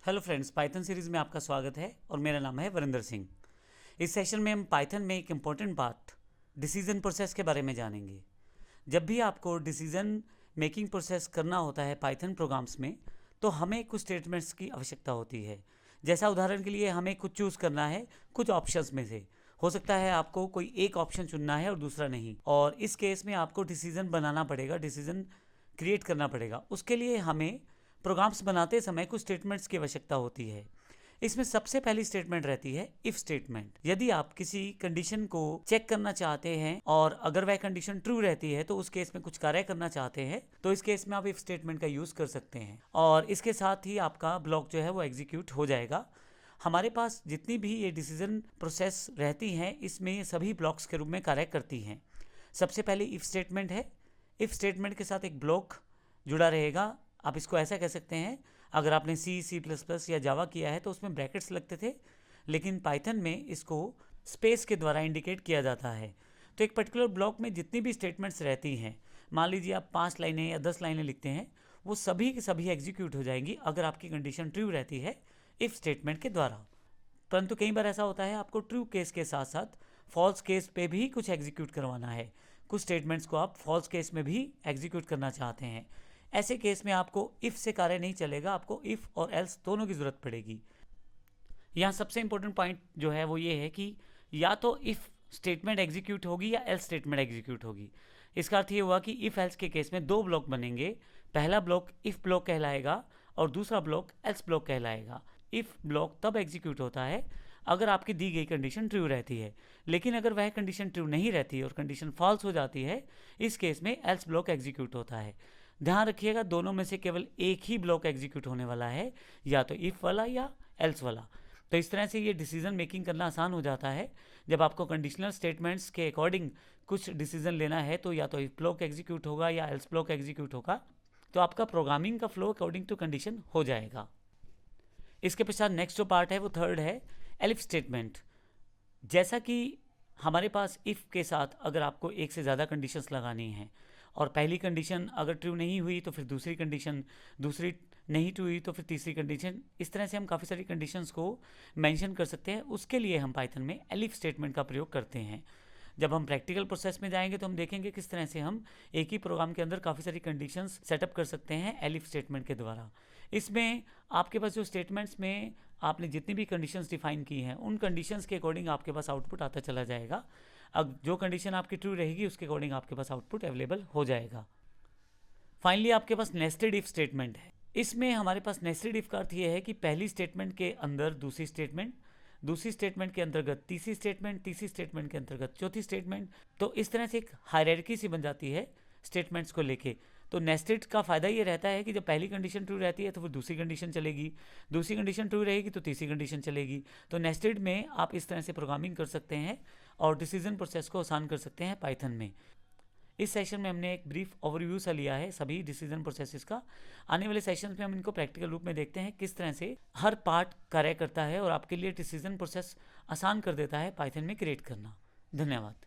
Hello friends, Python series में आपका स्वागत है और मेरा नाम है वरिंदर सिंह। इस सेशन में हम पाइथन में एक इम्पॉर्टेंट पार्ट डिसीजन प्रोसेस के बारे में जानेंगे। जब भी आपको डिसीजन मेकिंग प्रोसेस करना होता है पाइथन प्रोग्राम्स में, तो हमें कुछ स्टेटमेंट्स की आवश्यकता होती है। जैसा उदाहरण के लिए हमें कुछ चूज़ करना है कुछ ऑप्शंस में से। हो सकता है आपको कोई एक ऑप्शन चुनना है और दूसरा नहीं, और इस केस में आपको डिसीजन बनाना पड़ेगा, डिसीजन क्रिएट करना पड़ेगा। उसके लिए हमें प्रोग्राम्स बनाते समय कुछ स्टेटमेंट्स की आवश्यकता होती है। इसमें सबसे पहली स्टेटमेंट रहती है इफ स्टेटमेंट। यदि आप किसी कंडीशन को चेक करना चाहते हैं और अगर वह कंडीशन ट्रू रहती है तो उस केस में कुछ कार्य करना चाहते हैं, तो इस केस में आप इफ स्टेटमेंट का यूज कर सकते हैं और इसके साथ ही आपका ब्लॉक जो है वो एग्जीक्यूट हो जाएगा। हमारे पास जितनी भी ये डिसीजन प्रोसेस रहती हैं, इसमें ये सभी ब्लॉक्स के रूप में कार्य करती हैं। सबसे पहले इफ स्टेटमेंट है। इफ स्टेटमेंट के साथ एक ब्लॉक जुड़ा रहेगा। आप इसको ऐसा कह सकते हैं, अगर आपने C++ या जावा किया है तो उसमें ब्रैकेट्स लगते थे, लेकिन पाइथन में इसको स्पेस के द्वारा इंडिकेट किया जाता है। तो एक पर्टिकुलर ब्लॉक में जितनी भी स्टेटमेंट्स रहती हैं, मान लीजिए आप 5 लाइनें या 10 लाइनें लिखते हैं, वो सभी की सभी एग्जीक्यूट हो जाएंगी अगर आपकी कंडीशन ट्रू रहती है इफ़ स्टेटमेंट के द्वारा। परंतु कई बार ऐसा होता है आपको ट्रू केस के साथ साथ फॉल्स केस पे भी कुछ एग्जीक्यूट करवाना है। कुछ स्टेटमेंट्स को आप फॉल्स केस में भी एग्जीक्यूट करना चाहते हैं। ऐसे केस में आपको इफ़ से कार्य नहीं चलेगा, आपको इफ़ और एल्स दोनों की ज़रूरत पड़ेगी। यहाँ सबसे इंपॉर्टेंट पॉइंट जो है वो ये है कि या तो इफ़ स्टेटमेंट एग्जीक्यूट होगी या एल्स स्टेटमेंट एग्जीक्यूट होगी। इसका अर्थ ये हुआ कि इफ़ एल्स के केस में दो ब्लॉक बनेंगे। पहला ब्लॉक इफ़ ब्लॉक कहलाएगा और दूसरा ब्लॉक एल्स ब्लॉक कहलाएगा। इफ़ ब्लॉक तब एग्जीक्यूट होता है अगर आपकी दी गई कंडीशन ट्रू रहती है, लेकिन अगर वह कंडीशन ट्रू नहीं रहती और कंडीशन फॉल्स हो जाती है, इस केस में एल्स ब्लॉक एग्जीक्यूट होता है। ध्यान रखिएगा, दोनों में से केवल एक ही ब्लॉक एग्जीक्यूट होने वाला है, या तो इफ़ वाला या एल्स वाला। तो इस तरह से ये डिसीजन मेकिंग करना आसान हो जाता है। जब आपको कंडीशनल स्टेटमेंट्स के अकॉर्डिंग कुछ डिसीजन लेना है तो या तो इफ ब्लॉक एग्जीक्यूट होगा या एल्स ब्लॉक एग्जीक्यूट होगा, तो आपका प्रोग्रामिंग का फ्लो अकॉर्डिंग टू कंडीशन हो जाएगा। इसके पश्चात नेक्स्ट जो पार्ट है वो थर्ड है एलिफ स्टेटमेंट। जैसा कि हमारे पास इफ़ के साथ अगर आपको एक से ज़्यादा कंडीशंस लगानी हैं और पहली कंडीशन अगर ट्रू नहीं हुई तो फिर दूसरी कंडीशन, दूसरी नहीं ट्रू हुई तो फिर तीसरी कंडीशन, इस तरह से हम काफ़ी सारी कंडीशंस को मेंशन कर सकते हैं। उसके लिए हम पाइथन में एलिफ स्टेटमेंट का प्रयोग करते हैं। जब हम प्रैक्टिकल प्रोसेस में जाएंगे तो हम देखेंगे किस तरह से हम एक ही प्रोग्राम के अंदर काफ़ी सारी कंडीशंस सेटअप कर सकते हैं एलिफ स्टेटमेंट के द्वारा। इसमें आपके पास जो स्टेटमेंट्स में आपने जितनी भी कंडीशंस डिफाइन की हैं, उन कंडीशंस के अकॉर्डिंग आपके पास आउटपुट आता चला जाएगा। अब जो कंडीशन आपकी ट्रू रहेगी उसके अकॉर्डिंग आपके पास आउटपुट अवेलेबल हो जाएगा। फाइनली आपके पास नेस्टेड इफ स्टेटमेंट है। इसमें हमारे पास नेस्टेड इफ का अर्थ ये है कि पहली स्टेटमेंट के अंदर दूसरी स्टेटमेंट, दूसरी स्टेटमेंट के अंतर्गत तीसरी स्टेटमेंट, तीसरी स्टेटमेंट के अंतर्गत चौथी स्टेटमेंट। तो इस तरह से एक हायरार्की सी बन जाती है स्टेटमेंट्स को लेके। तो नेस्टेड का फ़ायदा ये रहता है कि जब पहली कंडीशन ट्रू रहती है तो फिर दूसरी कंडीशन चलेगी, दूसरी कंडीशन ट्रू रहेगी तो तीसरी कंडीशन चलेगी। तो नेस्टेड में आप इस तरह से प्रोग्रामिंग कर सकते हैं और डिसीजन प्रोसेस को आसान कर सकते हैं पाइथन में। इस सेशन में हमने एक ब्रीफ ओवरव्यू सा लिया है सभी डिसीजन प्रोसेसेस का। आने वाले सेशंस में हम इनको प्रैक्टिकल रूप में देखते हैं किस तरह से हर पार्ट कार्य करता है और आपके लिए डिसीजन प्रोसेस आसान कर देता है पाइथन में क्रिएट करना। धन्यवाद।